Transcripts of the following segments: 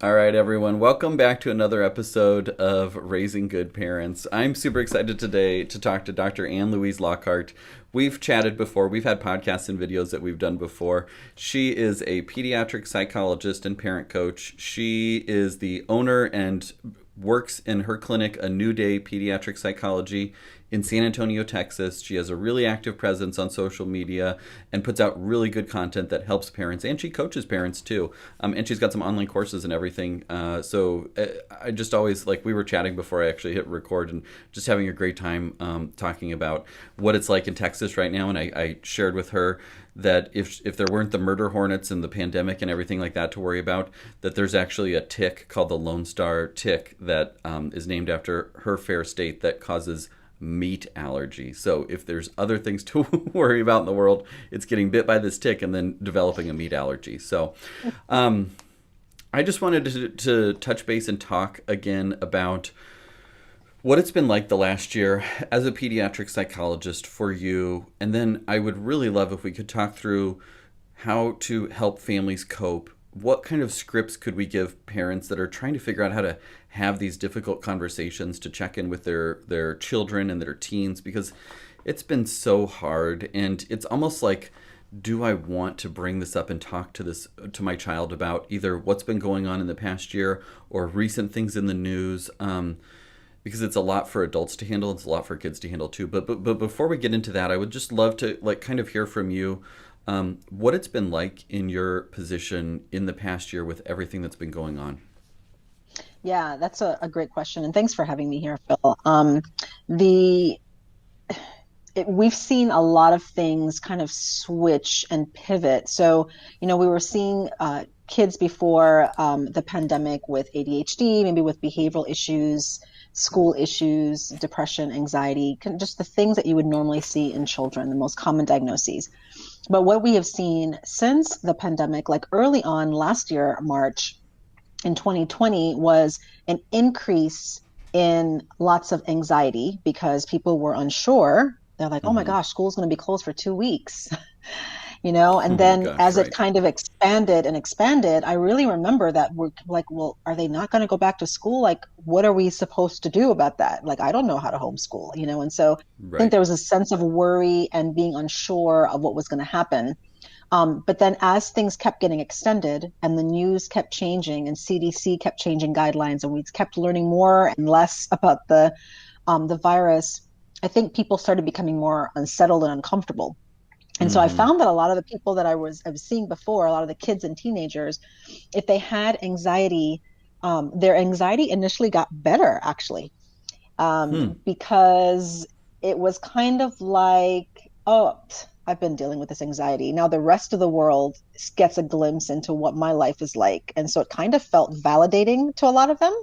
All right, everyone. Welcome back to another episode of Raising Good Parents. I'm super excited today to talk to Dr. Ann-Louise Lockhart. We've chatted before. We've had podcasts and videos that we've done before. She is a pediatric psychologist and parent coach. She is the owner and works in her clinic, A New Day Pediatric Psychology in San Antonio, Texas. She has a really active presence on social media and puts out really good content that helps parents, and she coaches parents too. And she's got some online courses and everything. I just always, like, we were chatting before I actually hit record and just having a great time talking about what it's like in Texas right now. And I shared with her that if there weren't the murder hornets and the pandemic and everything like that to worry about, that there's actually a tick called the Lone Star tick that is named after her fair state that causes meat allergy. So if there's other things to worry about in the world, it's getting bit by this tick and then developing a meat allergy. So I just wanted to touch base and talk again about what it's been like the last year as a pediatric psychologist for you. And then I would really love if we could talk through how to help families cope. What kind of scripts could we give parents that are trying to figure out how to have these difficult conversations to check in with their children and their teens? Because it's been so hard, and it's almost like, do I want to bring this up and talk to my child about either what's been going on in the past year or recent things in the news? Because it's a lot for adults to handle. It's a lot for kids to handle too. But before we get into that, I would just love to kind of hear from you what it's been like in your position in the past year with everything that's been going on. Yeah, that's a great question. And thanks for having me here, Phil. The we've seen a lot of things kind of switch and pivot. So, we were seeing kids before the pandemic with ADHD, maybe with behavioral issues, school issues, depression, anxiety, just the things that you would normally see in children, the most common diagnoses. But what we have seen since the pandemic, like early on last year, March in 2020, was an increase in lots of anxiety because people were unsure. They're like, oh my Mm-hmm. gosh, school's going to be closed for 2 weeks. And Oh my then gosh, as it right. kind of expanded and expanded, I really remember that we're like, well, are they not going to go back to school? Like, what are we supposed to do about that? Like, I don't know how to homeschool, and so I think Right. there was a sense of worry and being unsure of what was going to happen. But then as things kept getting extended and the news kept changing and CDC kept changing guidelines and we kept learning more and less about the virus, I think people started becoming more unsettled and uncomfortable. And so I Mm-hmm. found that a lot of the people that I was seeing before, a lot of the kids and teenagers, if they had anxiety, their anxiety initially got better actually, Hmm. because it was kind of like, oh, I've been dealing with this anxiety. Now the rest of the world gets a glimpse into what my life is like. And so it kind of felt validating to a lot of them.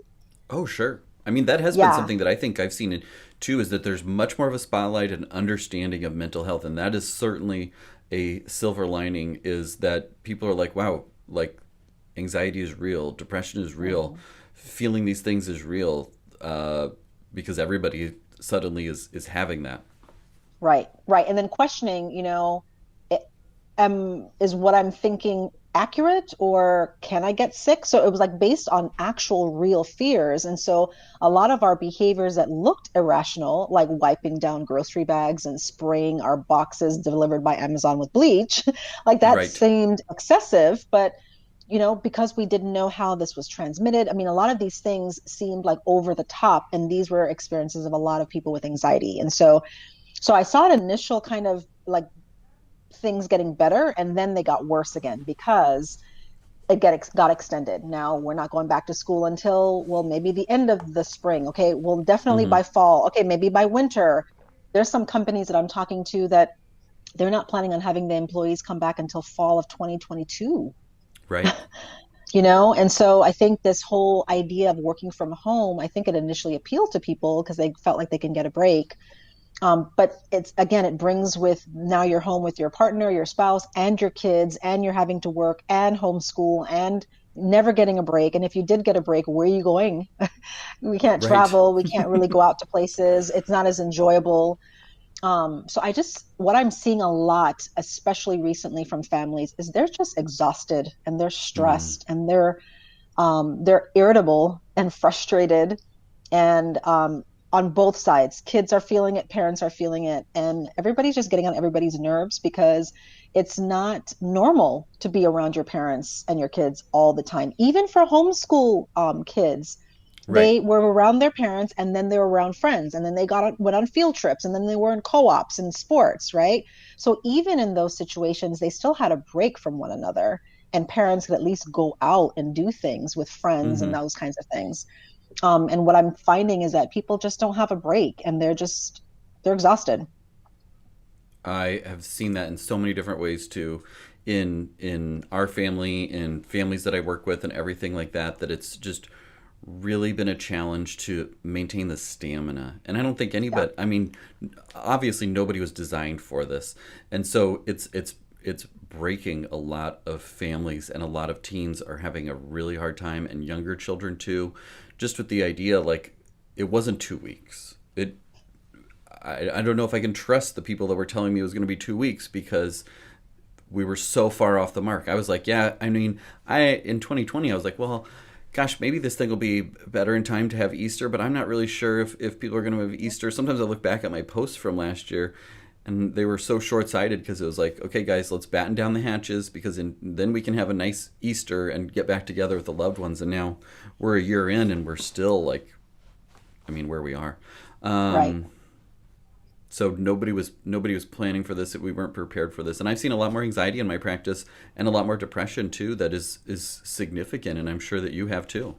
Oh, sure. I mean, that has been Yeah, something that I think I've seen it too, is that there's much more of a spotlight and understanding of mental health. And that is certainly a silver lining, is that people are like, wow, like, anxiety is real, depression is real, mhm. feeling these things is real, because everybody suddenly is having that. Right, right. And then questioning, it, is what I'm thinking accurate or can I get sick? So it was like based on actual real fears. And so a lot of our behaviors that looked irrational, like wiping down grocery bags and spraying our boxes delivered by Amazon with bleach, like that Right. seemed excessive. But because we didn't know how this was transmitted, I mean, a lot of these things seemed like over the top, and these were experiences of a lot of people with anxiety. And so I saw an initial kind of like things getting better, and then they got worse again because got extended. Now we're not going back to school until, well, maybe the end of the spring. Okay, well, definitely Mm-hmm. by fall. Okay, maybe by winter. There's some companies that I'm talking to that they're not planning on having the employees come back until fall of 2022. Right. And so I think this whole idea of working from home, I think it initially appealed to people because they felt like they can get a break. But it's, again, it brings with, now you're home with your partner, your spouse, and your kids, and you're having to work and homeschool and never getting a break. And if you did get a break, where are you going? We can't Right. travel. We can't really go out to places. It's not as enjoyable. So what I'm seeing a lot, especially recently from families, is they're just exhausted and they're Mm-hmm. stressed and they're They're irritable and frustrated, and on both sides, kids are feeling it, parents are feeling it, and everybody's just getting on everybody's nerves because it's not normal to be around your parents and your kids all the time. Even for homeschool kids, Right. they were around their parents, and then they were around friends, and then went on field trips, and then they were in co-ops and sports, right? So even in those situations, they still had a break from one another, and parents could at least go out and do things with friends and Hmm. those kinds of things. And what I'm finding is that people just don't have a break, and they're exhausted. I have seen that in so many different ways too, in our family, in families that I work with, and everything like that. That it's just really been a challenge to maintain the stamina. And I don't think Yeah. anybody. I mean, obviously nobody was designed for this, and so it's breaking a lot of families, and a lot of teens are having a really hard time, and younger children too, just with the idea like it wasn't 2 weeks. I don't know if I can trust the people that were telling me it was going to be 2 weeks because we were so far off the mark. I was like, yeah, I mean, I in 2020, I was like, well, gosh, maybe this thing will be better in time to have Easter, but I'm not really sure if people are going to have Easter. Sometimes I look back at my posts from last year and they were so short sighted because it was like, okay, guys, let's batten down the hatches because then we can have a nice Easter and get back together with the loved ones. And now we're a year in and we're still like, I mean, where we are. Right. Um, so nobody was planning for this. We weren't prepared for this, and I've seen a lot more anxiety in my practice and a lot more depression too. That is significant, and I'm sure that you have too.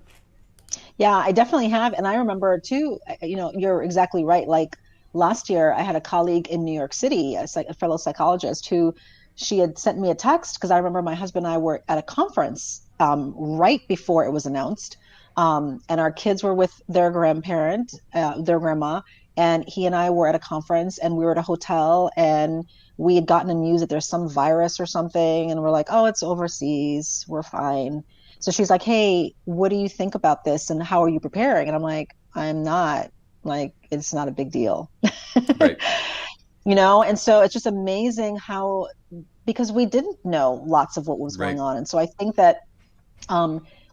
Yeah, I definitely have. And I remember too, you're exactly right. Like last year, I had a colleague in New York City, a fellow psychologist, who she had sent me a text because I remember my husband and I were at a conference right before it was announced. And our kids were with their grandparent, their grandma, and he and I were at a conference, and we were at a hotel, and we had gotten the news that there's some virus or something, and we're like, oh, it's overseas, we're fine. So she's like, hey, what do you think about this and how are you preparing? And I'm like, I'm not. Like, it's not a big deal. Right. And so it's just amazing how, because we didn't know lots of what was going Right. on. And so I think that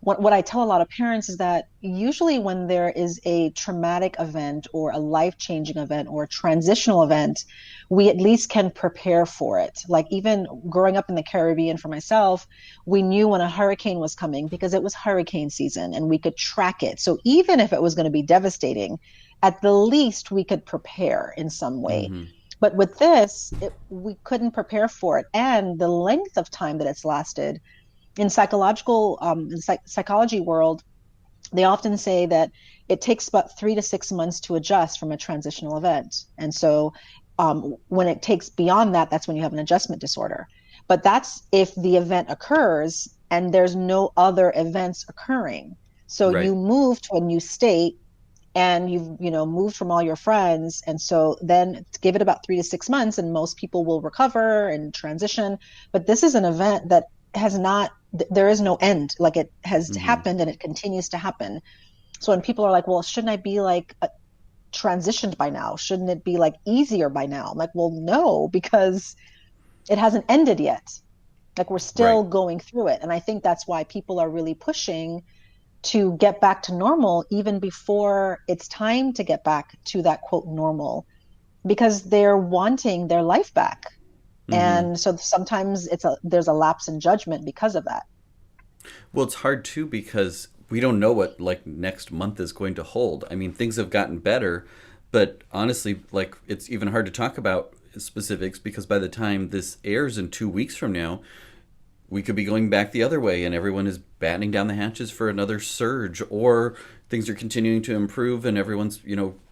what I tell a lot of parents is that usually when there is a traumatic event or a life-changing event or a transitional event, we at least can prepare for it. Like even growing up in the Caribbean for myself, we knew when a hurricane was coming because it was hurricane season and we could track it. So even if it was going to be devastating, at the least we could prepare in some way. Mm-hmm. But with this, we couldn't prepare for it. And the length of time that it's lasted in psychology world, they often say that it takes about 3 to 6 months to adjust from a transitional event. And so when it takes beyond that, that's when you have an adjustment disorder. But that's if the event occurs and there's no other events occurring. So Right. you move to a new state and you've moved from all your friends, and so then give it about 3 to 6 months and most people will recover and transition. But this is an event that has not, there is no end. Like it has Mm-hmm. happened and it continues to happen. So when people are like, well, shouldn't I be like transitioned by now, shouldn't it be like easier by now? I'm like, well, no, because it hasn't ended yet. Like we're Right. still going through it. And I think that's why people are really pushing to get back to normal even before it's time to get back to that quote normal, because they're wanting their life back. Mm-hmm. And so sometimes there's a lapse in judgment because of that. Well, it's hard too because we don't know what like next month is going to hold. I mean, things have gotten better, but honestly, like it's even hard to talk about specifics because by the time this airs in 2 weeks from now, we could be going back the other way and everyone is battening down the hatches for another surge, or things are continuing to improve and everyone's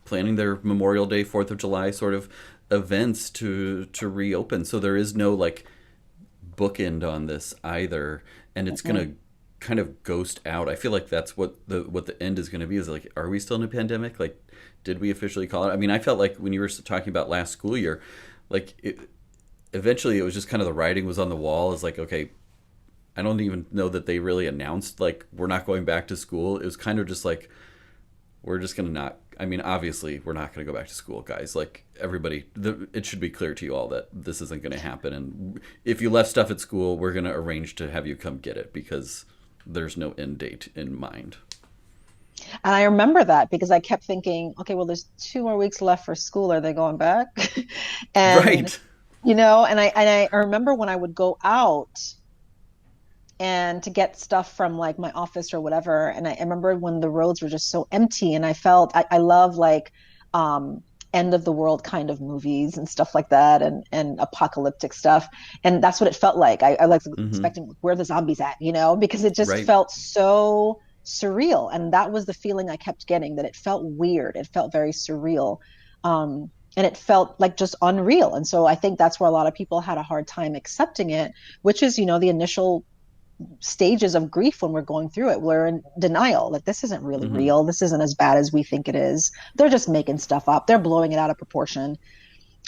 planning their Memorial Day, 4th of July sort of events to reopen. So there is no like bookend on this either, and it's Mm-mm. gonna kind of ghost out. I feel like that's what the end is going to be, is like, are we still in a pandemic? Like, did we officially call it? I mean, I felt like when you were talking about last school year, like eventually it was just kind of the writing was on the wall. It's like, okay, I don't even know that they really announced like we're not going back to school. It was kind of just like we're just gonna not. I mean, obviously we're not gonna go back to school, guys. Like everybody, it should be clear to you all that this isn't gonna happen. And if you left stuff at school, we're gonna arrange to have you come get it because there's no end date in mind. And I remember that because I kept thinking, okay, well, there's 2 more weeks left for school. Are they going back? And Right. I remember when I would go out and to get stuff from like my office or whatever. And I remember when the roads were just so empty, and I love like um end of the world kind of movies and stuff like that, and apocalyptic stuff. And that's what it felt like. I like Mm-hmm. expecting where are the zombies at, because it just Right. felt so surreal. And that was the feeling I kept getting, that it felt weird. It felt very surreal. And it felt like just unreal. And so I think that's where a lot of people had a hard time accepting it, which is, the initial stages of grief when we're going through it. We're in denial. Like, this isn't really Mm-hmm. real. This isn't as bad as we think it is. They're just making stuff up. They're blowing it out of proportion.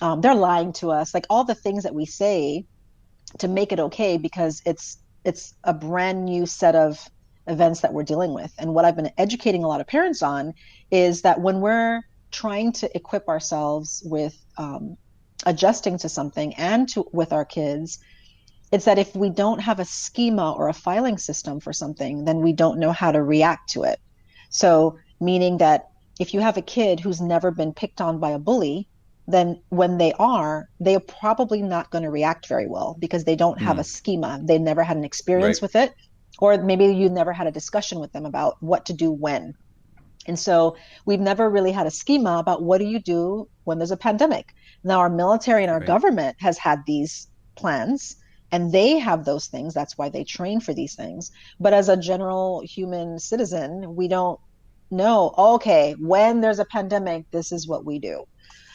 They're lying to us. Like all the things that we say to make it okay, because it's a brand new set of events that we're dealing with. And what I've been educating a lot of parents on is that when we're trying to equip ourselves with adjusting to something and to with our kids, it's that if we don't have a schema or a filing system for something, then we don't know how to react to it. So, meaning that if you have a kid who's never been picked on by a bully, then when they're probably not going to react very well because they don't have a Mm. schema. They never had an experience Right. with it, or maybe you never had a discussion with them about what to do when. And so we've never really had a schema about what do you do when there's a pandemic. Now, our military and our Right. government has had these plans, and they have those things. That's why they train for these things. But as a general human citizen, we don't know, okay, when there's a pandemic, this is what we do.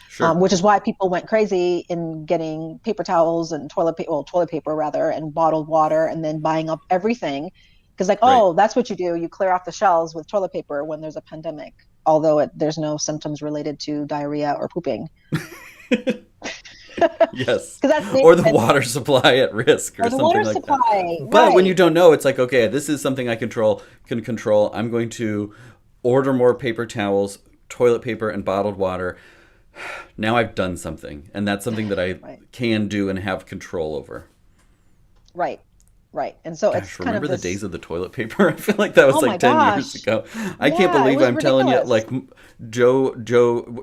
Sure. Which is why people went crazy in getting paper towels and toilet paper rather, and bottled water, and then buying up everything. Because like, Right. oh, that's what you do. You clear off the shelves with toilet paper when there's a pandemic, although there's no symptoms related to diarrhea or pooping. Yes. Because that's Or the and water supply at risk or or the something water like that. supply, But when you right? don't know, it's like, okay, this is something I can control. I'm going to order more paper towels, toilet paper, and bottled water. Now I've done something, and that's something that I Right, can do and have control over. right, right. And so it's Gosh, kind of remember the this. days of the toilet paper? I feel like that was Oh my like 10 years gosh, ago. I can't yeah, it believe was I'm telling you, ridiculous. like, Joe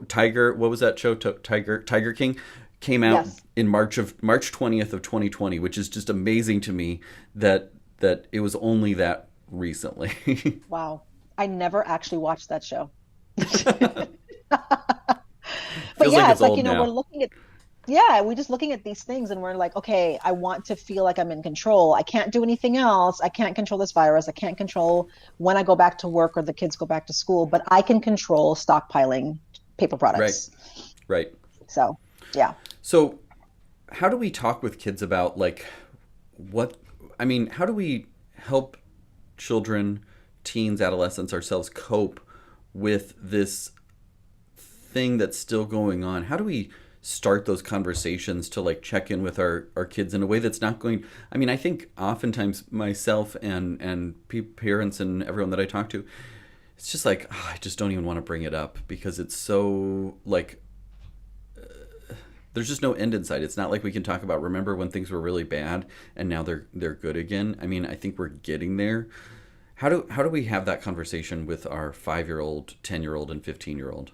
Tiger, what was that show? Tiger King came out Yes, in March 20th of 2020, which is just amazing to me that it was only that recently. wow. I never actually watched that show. But Feels like yeah, it's it's like, old we're now. looking at, yeah, we're just looking at these things and we're like, okay, I want to feel like I'm in control. I can't do anything else. I can't control this virus. I can't control when I go back to work or the kids go back to school, but I can control stockpiling paper Right, products. right. So, yeah. So, how do we talk with kids about like what I mean, how do we help children, teens, adolescents, ourselves cope with this thing that's still going on? How do we start those conversations to like check in with our kids in a way that's not going I mean, I think oftentimes myself and parents and everyone that I talk to, it's just like I just don't even want to bring it up because it's so like there's just no end in sight. It's not like we can talk about remember when things were really bad and now they're good again. I mean, I think we're getting there. How do we have that conversation with our 5-year-old, 10-year-old, and 15-year-old?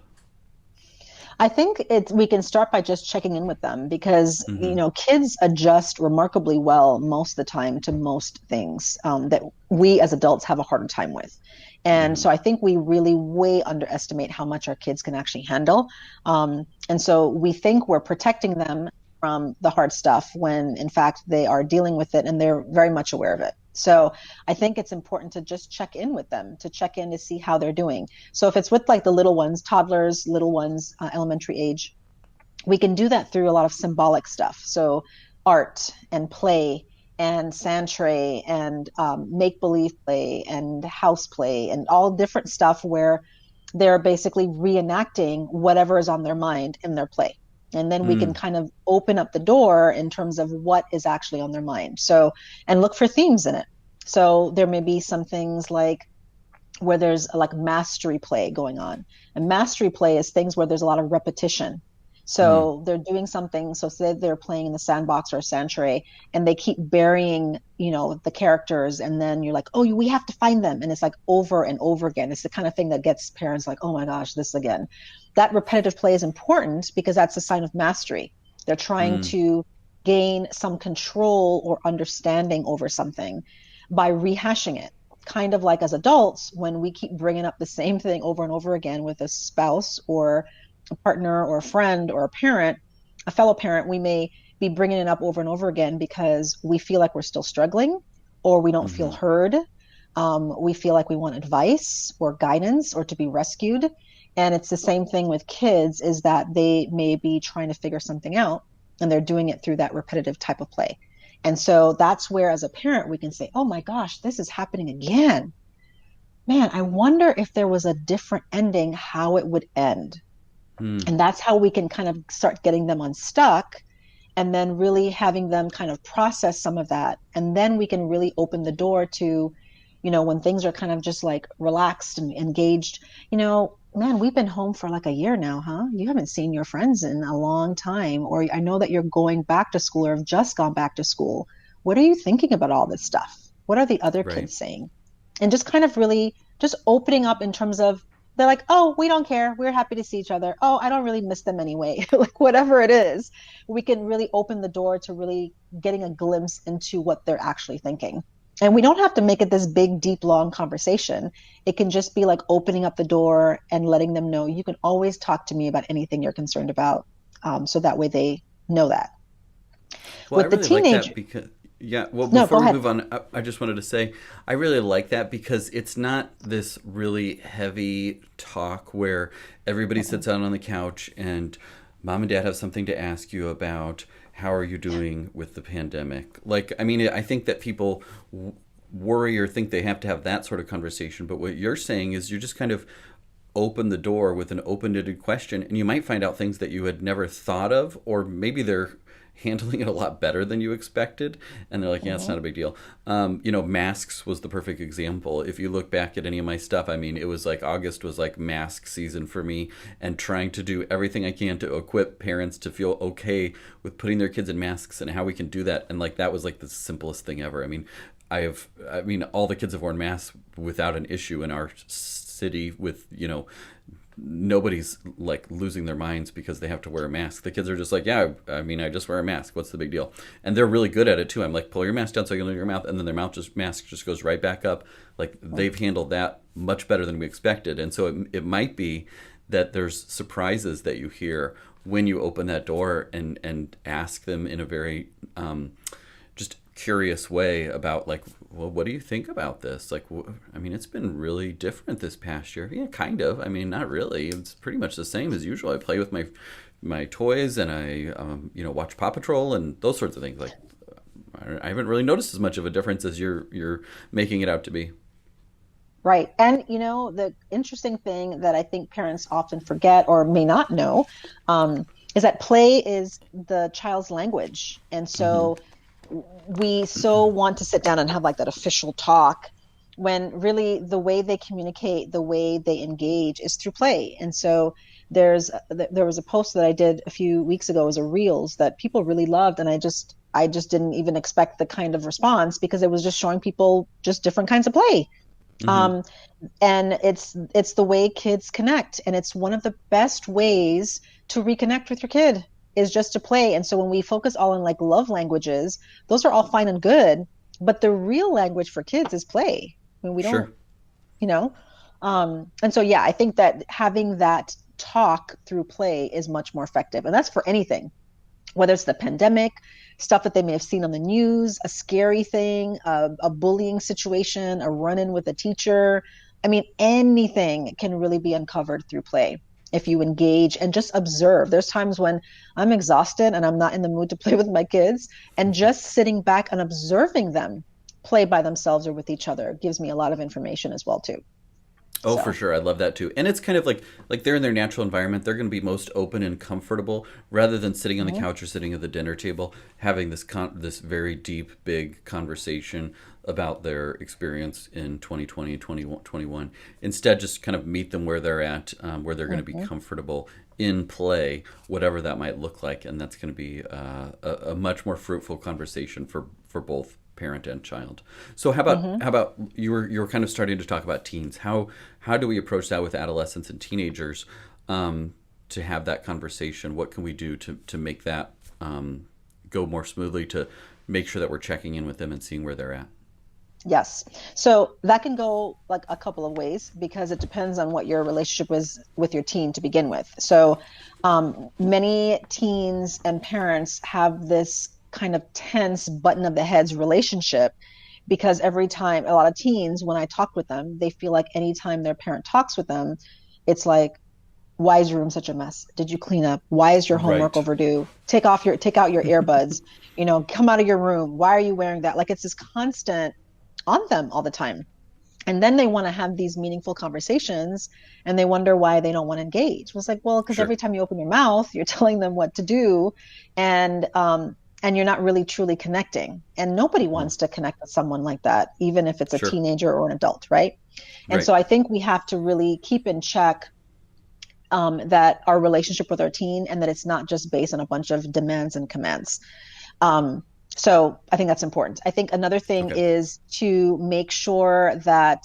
I think we can start by just checking in with them because Mm-hmm. kids adjust remarkably well most of the time to most things that we as adults have a harder time with. And Mm-hmm. so I think we really way underestimate how much our kids can actually handle. And so we think we're protecting them from the hard stuff when in fact they are dealing with it and they're very much aware of it. So I think it's important to just check in with them, to check in to see how they're doing. So if it's with like the little ones, toddlers, little ones, elementary age, we can do that through a lot of symbolic stuff. So art and play and sand tray and make believe play and house play and all different stuff where they're basically reenacting whatever is on their mind in their play. And then we can Mm. kind of open up the door in terms of what is actually on their mind. So, and look for themes in it. So there may be some things like where there's like mastery play going on. And mastery play is things where there's a lot of repetition. Hmm. So they're doing something. So say they're playing in the sandbox or a sand tray, and they keep burying, the characters, and then you're like, oh, we have to find them, and it's like over and over again. It's the kind of thing that gets parents like, oh my gosh, this again. That repetitive play is important because that's a sign of mastery. They're trying Hmm. to gain some control or understanding over something by rehashing it. Kind of like as adults, when we keep bringing up the same thing over and over again with a spouse or a partner or a friend or a parent, a fellow parent, we may be bringing it up over and over again because we feel like we're still struggling or we don't feel Hmm. heard. We feel like we want advice or guidance or to be rescued. And it's the same thing with kids, is that they may be trying to figure something out and they're doing it through that repetitive type of play. And so that's where, as a parent, we can say, oh my gosh, this is happening again. Man, I wonder if there was a different ending, how it would end. Hmm. And that's how we can kind of start getting them unstuck and then really having them kind of process some of that. And then we can really open the door to, when things are kind of just like relaxed and engaged, man, we've been home for like a year now, huh? You haven't seen your friends in a long time. Or I know that you're going back to school or have just gone back to school. What are you thinking about all this stuff? What are the other Right. kids saying? And just kind of really just opening up in terms of, they're like, oh, we don't care. We're happy to see each other. Oh, I don't really miss them anyway. Like whatever it is, we can really open the door to really getting a glimpse into what they're actually thinking. And we don't have to make it this big, deep, long conversation. It can just be like opening up the door and letting them know you can always talk to me about anything you're concerned about. So that way they know that. Well, I With the really like teenage, that because, yeah, well, no, before go we ahead. move on, I just wanted to say I really like that because it's not this really heavy talk where everybody Mm-mm. sits down on the couch and mom and dad have something to ask you about. How are you doing with the pandemic? Like, I mean, I think that people worry or think they have to have that sort of conversation, but what you're saying is you just kind of open the door with an open-ended question and you might find out things that you had never thought of, or maybe they're handling it a lot better than you expected and they're like, yeah, it's Mm-hmm. not a big deal. Masks was the perfect example. If you look back at any of my stuff, I mean, it was like August was like mask season for me, and trying to do everything I can to equip parents to feel okay with putting their kids in masks and how we can do that. And like that was like the simplest thing ever. I mean all the kids have worn masks without an issue in our city with, nobody's like losing their minds because they have to wear a mask. The kids are just like, yeah, I mean, I just wear a mask. What's the big deal? And they're really good at it too. I'm like, pull your mask down so you can look at your mouth, and then their mask just goes right back up. Like they've handled that much better than we expected. And so it might be that there's surprises that you hear when you open that door and ask them in a very just curious way about like, well, what do you think about this? Like, I mean, it's been really different this past year. Yeah, kind of. I mean, not really. It's pretty much the same as usual. I play with my toys and I watch Paw Patrol and those sorts of things. Like, I haven't really noticed as much of a difference as you're making it out to be. Right. And, the interesting thing that I think parents often forget or may not know, is that play is the child's language. And Hmm. so we so want to sit down and have like that official talk when really the way they communicate, the way they engage is through play. And so there was a post that I did a few weeks ago, as a reels that people really loved, and I just didn't even expect the kind of response because it was just showing people just different kinds of play. Hmm. Um, and it's the way kids connect, and it's one of the best ways to reconnect with your kid is just to play. And so when we focus all on like love languages, those are all fine and good, but the real language for kids is play. I mean, we don't, Sure. you know. And so yeah, I think that having that talk through play is much more effective, and that's for anything, whether it's the pandemic, stuff that they may have seen on the news, a scary thing, a bullying situation, a run in with a teacher. I mean, anything can really be uncovered through play if you engage and just observe. There's times when I'm exhausted and I'm not in the mood to play with my kids, and just sitting back and observing them play by themselves or with each other gives me a lot of information as well too. Oh, for So, sure. I love that too. And it's kind of like they're in their natural environment. They're going to be most open and comfortable rather than sitting on the mhm, couch or sitting at the dinner table having this very deep, big conversation about their experience in 2020 and 2021. Instead, just kind of meet them where they're at, where they're going to be mhm, comfortable in play, whatever that might look like, and that's going to be a much more fruitful conversation for both parent and child. So mhm. how about you were kind of starting to talk about teens. How do we approach that with adolescents and teenagers to have that conversation? What can we do to make that go more smoothly, to make sure that we're checking in with them and seeing where they're at? Yes. So that can go like a couple of ways because it depends on what your relationship was with your teen to begin with. So many teens and parents have this kind of tense button of the heads relationship because every time a lot of teens, when I talk with them, they feel like anytime their parent talks with them, it's like, why is your room such a mess? Did you clean up? Why is your homework Right. overdue? Take out your earbuds, come out of your room. Why are you wearing that? Like it's this constant on them all the time. And then they want to have these meaningful conversations and they wonder why they don't want to engage. It was like, well, because Sure. every time you open your mouth, you're telling them what to do and you're not really truly connecting. And nobody Mm. wants to connect with someone like that, even if it's a Sure. teenager or an adult, right? And Right. so I think we have to really keep in check that our relationship with our teen and that it's not just based on a bunch of demands and commands. Um, so I think that's important. I think another thing Okay. is to make sure that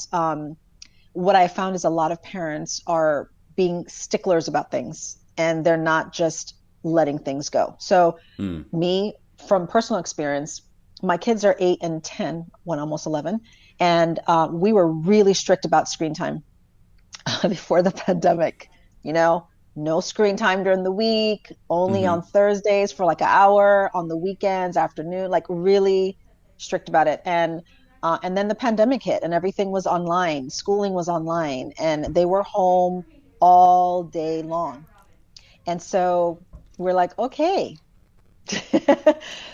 what I found is a lot of parents are being sticklers about things and they're not just letting things go. So, Mm. me, from personal experience, my kids are 8 and 10, one almost 11, and we were really strict about screen time before the pandemic. You know, no screen time during the week, only Mm-hmm. on Thursdays for like an hour, on the weekends, afternoon, like really strict about it. And then the pandemic hit and everything was online, schooling was online, and they were home all day long. And so we're like, okay.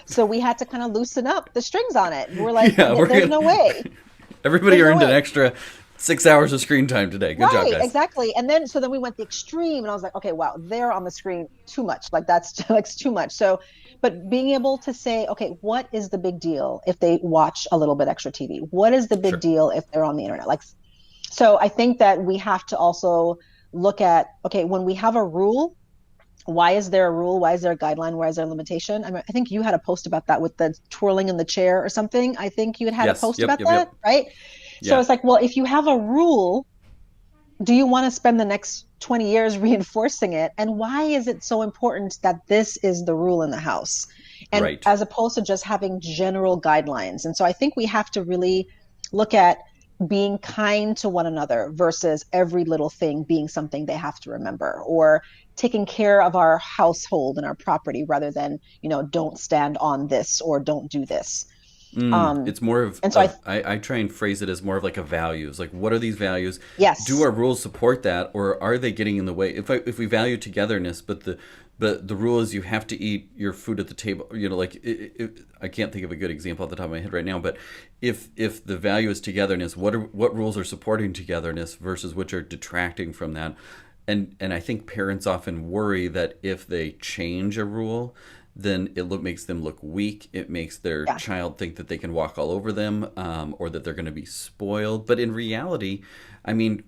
So we had to kind of loosen up the strings on it. We're like, Yeah, we're there's gonna. no way. Everybody There's no earned an way. extra 6 hours of screen time today. Good job, Right, guys. exactly. And then so then we went the extreme and I was like, okay, wow, they're on the screen too much. Like that's like too much. So, but being able to say, okay, what is the big deal if they watch a little bit extra TV? What is the big Sure. deal if they're on the internet? Like, so I think that we have to also look at, okay, when we have a rule, why is there a rule? Why is there a guideline? Why is there a limitation? I mean, I think you had a post about that with the twirling in the chair or something. I think you had a Yes. post Yep. about Yep. that, Yep. right? So Yeah. it's like, well, if you have a rule, do you want to spend the next 20 years reinforcing it? And why is it so important that this is the rule in the house? And Right. as opposed to just having general guidelines. And so I think we have to really look at being kind to one another versus every little thing being something they have to remember, or taking care of our household and our property rather than, don't stand on this or don't do this. Um, It's more of, and so I try and phrase it as more of like a values. Like, what are these values? Do yes, our rules support that, or are they getting in the way? If we value togetherness, but the rule is you have to eat your food at the table. Like I can't think of a good example off the top of my head right now. But if the value is togetherness, what rules are supporting togetherness versus which are detracting from that? And I think parents often worry that if they change a rule, then makes them look weak. It makes their yeah, child think that they can walk all over them, or that they're going to be spoiled. But in reality, I mean,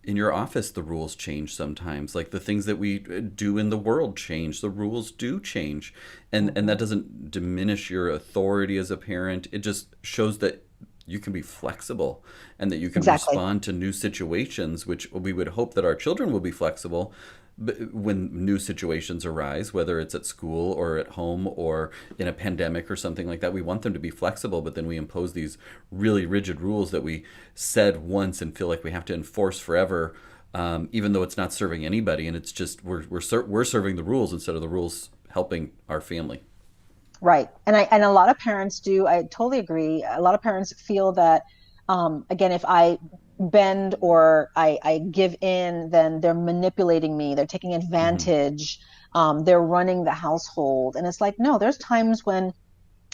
in your office, the rules change sometimes. Like the things that we do in the world change. The rules do change, and mm-hmm, that doesn't diminish your authority as a parent. It just shows that you can be flexible and that you can exactly. respond to new situations, which we would hope that our children will be flexible when new situations arise, whether it's at school or at home or in a pandemic or something like that. We want them to be flexible, but then we impose these really rigid rules that we said once and feel like we have to enforce forever, even though it's not serving anybody, and it's just we're serving the rules instead of the rules helping our family. Right. And a lot of parents do, I totally agree. A lot of parents feel that again, if I bend or I give in, then they're manipulating me, they're taking Mm-hmm. advantage, they're running the household. And it's like, no, there's times when,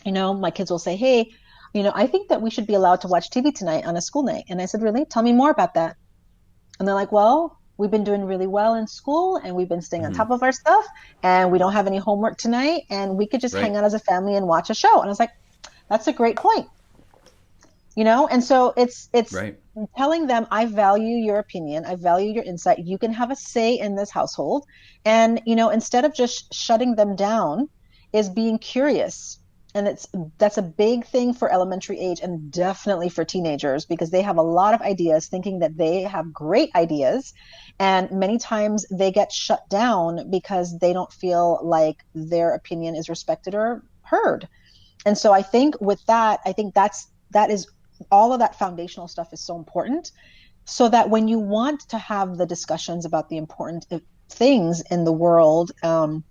my kids will say, hey, I think that we should be allowed to watch TV tonight on a school night. And I said, really? Tell me more about that. And they're like, well, we've been doing really well in school and we've been staying on Hmm. top of our stuff and we don't have any homework tonight and we could just hang Right. out as a family and watch a show. And I was like, that's a great point, you know? And so it's Right. telling them, I value your opinion, I value your insight. You can have a say in this household. And, you know, instead of just shutting them down, is being curious. And that's a big thing for elementary age and definitely for teenagers because they have a lot of ideas, thinking that they have great ideas. And many times they get shut down because they don't feel like their opinion is respected or heard. And so I think with that, I think that is all of that foundational stuff is so important so that when you want to have the discussions about the important things in the world and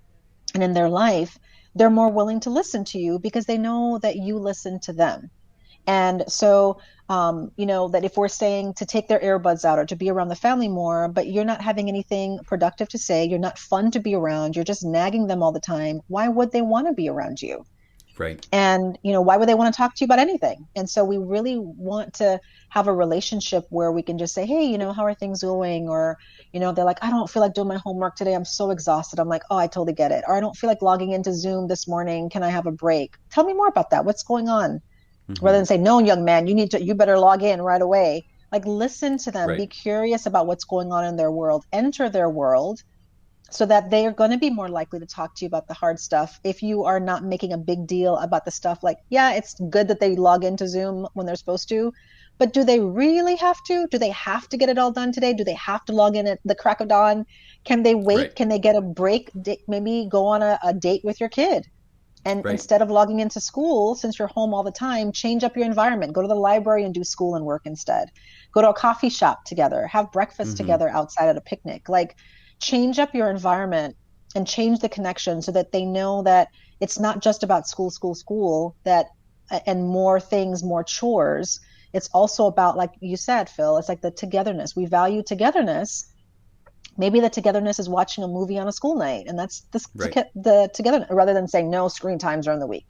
in their life, they're more willing to listen to you because they know that you listen to them. And so, you know, that if we're saying to take their earbuds out or to be around the family more, but you're not having anything productive to say, you're not fun to be around, you're just nagging them all the time, why would they want to be around you? Right. And you know, why would they want to talk to you about anything? And so we really want to have a relationship where we can just say, hey, you know, how are things going? Or you know, they're like, I don't feel like doing my homework today, I'm so exhausted. I'm like, oh, I totally get it. Or I don't feel like logging into Zoom this morning, can I have a break? Tell me more about that, what's going on? Rather Hmm. than say, no, young man, you better log in right away. Like, listen to them, be Right. curious about what's going on in their world, enter their world, so that they are going to be more likely to talk to you about the hard stuff if you are not making a big deal about the stuff. Like, yeah, it's good that they log into Zoom when they're supposed to, but do they really have to? Do they have to get it all done today? Do they have to log in at the crack of dawn? Can they wait? Right. Can they get a break? Maybe go on a date with your kid, and Right. instead of logging into school, since you're home all the time, change up your environment. Go to the library and do school and work instead. Go to a coffee shop together, have breakfast Hmm. together outside at a picnic. Like, change up your environment and change the connection so that they know that it's not just about school, school, school, that and more things, more chores. It's also about, like you said, Phil, it's like the togetherness. We value togetherness. Maybe the togetherness is watching a movie on a school night, and that's Right. the together rather than saying no screen times during the week.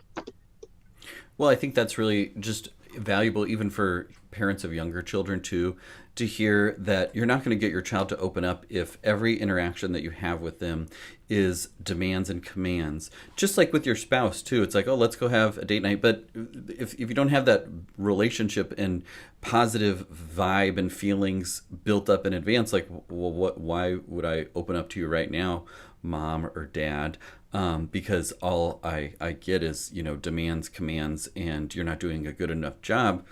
Well, I think that's really just valuable even for parents of younger children too, to hear that you're not going to get your child to open up if every interaction that you have with them is demands and commands. Just like with your spouse too. It's like, oh, let's go have a date night. But if you don't have that relationship and positive vibe and feelings built up in advance, like, well, why would I open up to you right now, mom or dad? Because all I get is, demands, commands, and you're not doing a good enough job.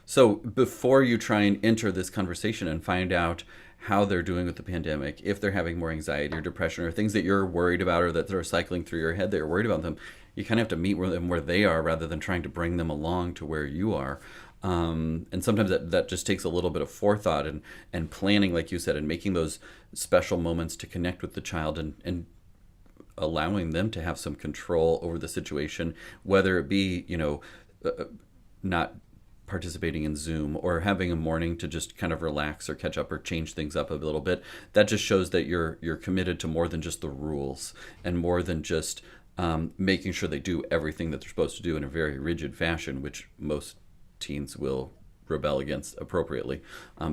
So before you try and enter this conversation and find out how they're doing with the pandemic, if they're having more anxiety or depression or things that you're worried about or that are cycling through your head that you're worried about them, you kind of have to meet them where they are rather than trying to bring them along to where you are. And sometimes that just takes a little bit of forethought and planning, like you said, and making those special moments to connect with the child and allowing them to have some control over the situation, whether it be, not participating in Zoom or having a morning to just kind of relax or catch up or change things up a little bit. That just shows that you're committed to more than just the rules and more than just making sure they do everything that they're supposed to do in a very rigid fashion, which most teens will rebel against appropriately,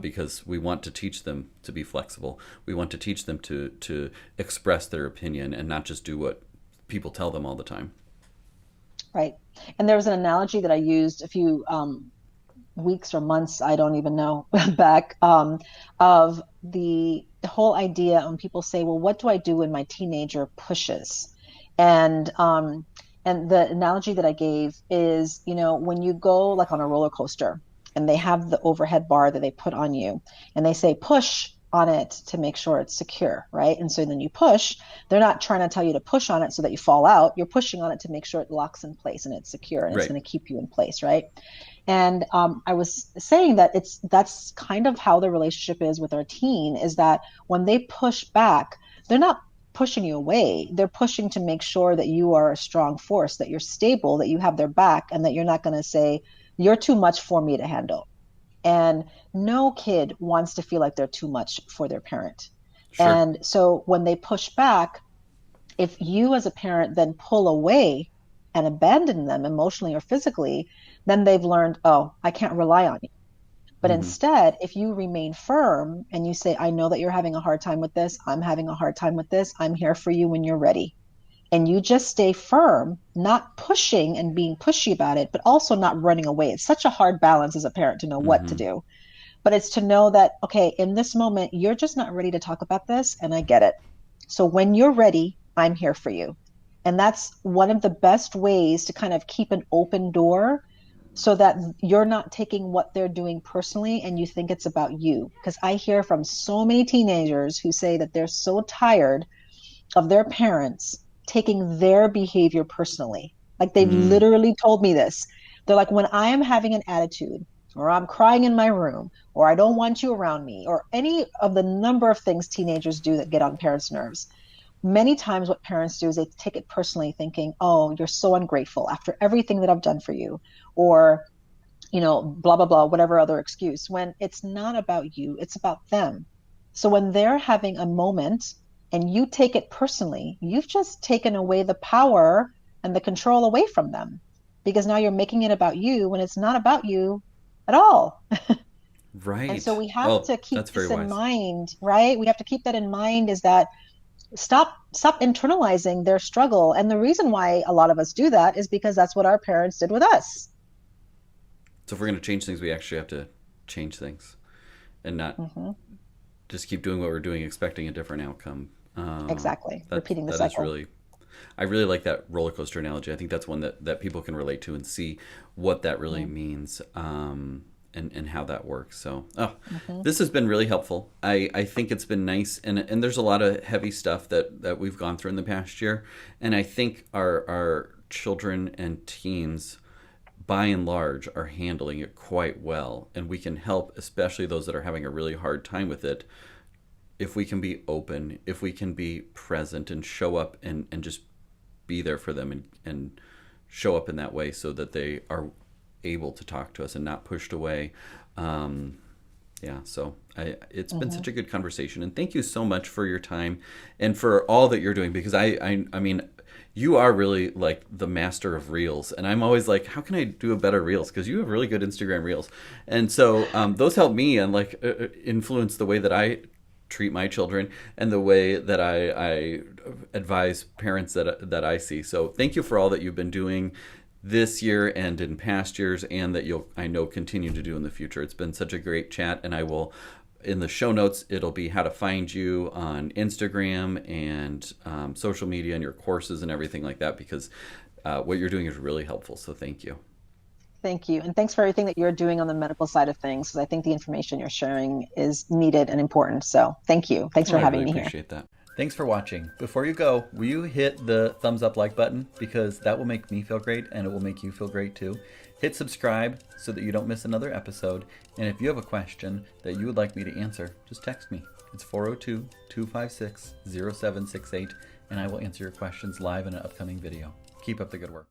because we want to teach them to be flexible. We want to teach them to express their opinion and not just do what people tell them all the time. Right. And there was an analogy that I used a few weeks or months, I don't even know, back, of the whole idea when people say, well, what do I do when my teenager pushes? And the analogy that I gave is, you know, when you go like on a roller coaster and they have the overhead bar that they put on you and they say push on it to make sure it's secure, right? And so then you push, they're not trying to tell you to push on it so that you fall out. You're pushing on it to make sure it locks in place and it's secure and it's Right. going to keep you in place, right? And I was saying that that's kind of how the relationship is with our teen, is that when they push back, they're not pushing you away. They're pushing to make sure that you are a strong force, that you're stable, that you have their back, and that you're not going to say, you're too much for me to handle. And no kid wants to feel like they're too much for their parent. Sure. And so when they push back, if you as a parent then pull away and abandon them emotionally or physically, then they've learned, oh, I can't rely on you. But Mm-hmm. instead, if you remain firm and you say, I know that you're having a hard time with this, I'm having a hard time with this, I'm here for you when you're ready. And you just stay firm, not pushing and being pushy about it, but also not running away. It's such a hard balance as a parent to know what to Mm-hmm. do. But it's to know that, okay, in this moment, you're just not ready to talk about this, and I get it. So when you're ready, I'm here for you. And that's one of the best ways to kind of keep an open door so that you're not taking what they're doing personally and you think it's about you. Because I hear from so many teenagers who say that they're so tired of their parents taking their behavior personally. Like they've Mm. literally told me this. They're like, when I am having an attitude, or I'm crying in my room, or I don't want you around me, or any of the number of things teenagers do that get on parents' nerves. Many times, what parents do is they take it personally, thinking, oh, you're so ungrateful after everything that I've done for you, or blah, blah, blah, whatever other excuse, when it's not about you, it's about them. So when they're having a moment and you take it personally, you've just taken away the power and the control away from them because now you're making it about you when it's not about you at all. And so Right. we have Oh, to keep that's very this in wise. mind, right? We have to keep that in mind is that stop internalizing their struggle. And the reason why a lot of us do that is because that's what our parents did with us. So if we're going to change things, we actually have to change things and not Hmm. just keep doing what we're doing, expecting a different outcome. Exactly. That Repeating the that is cycle. really, I really like that roller coaster analogy. I think that's one that people can relate to and see what that really Mm-hmm. means, and how that works. So, oh, Mm-hmm. this has been really helpful. I think it's been nice, and there's a lot of heavy stuff that we've gone through in the past year, and I think our children and teens by and large are handling it quite well, and we can help especially those that are having a really hard time with it if we can be open, if we can be present and show up and just be there for them and show up in that way so that they are able to talk to us and not pushed away. Um, yeah, so it's been Mm-hmm. such a good conversation, and thank you so much for your time and for all that you're doing. Because I mean, you are really like the master of reels, and I'm always like, how can I do a better reels? Because you have really good Instagram reels, and so those help me and like influence the way that I treat my children and the way that I advise parents that I see. So thank you for all that you've been doing this year and in past years, and that you'll, I know, continue to do in the future. It's been such a great chat, and I will, in the show notes, it'll be how to find you on Instagram and social media and your courses and everything like that, because what you're doing is really helpful. So thank you. Thank you. And thanks for everything that you're doing on the medical side of things, because I think the information you're sharing is needed and important. So thank you. Thanks Oh, for I really having me here. appreciate that. Thanks for watching. Before you go, will you hit the thumbs up like button, because that will make me feel great and it will make you feel great too. Hit subscribe so that you don't miss another episode. And if you have a question that you would like me to answer, just text me. It's 402-256-0768, and I will answer your questions live in an upcoming video. Keep up the good work.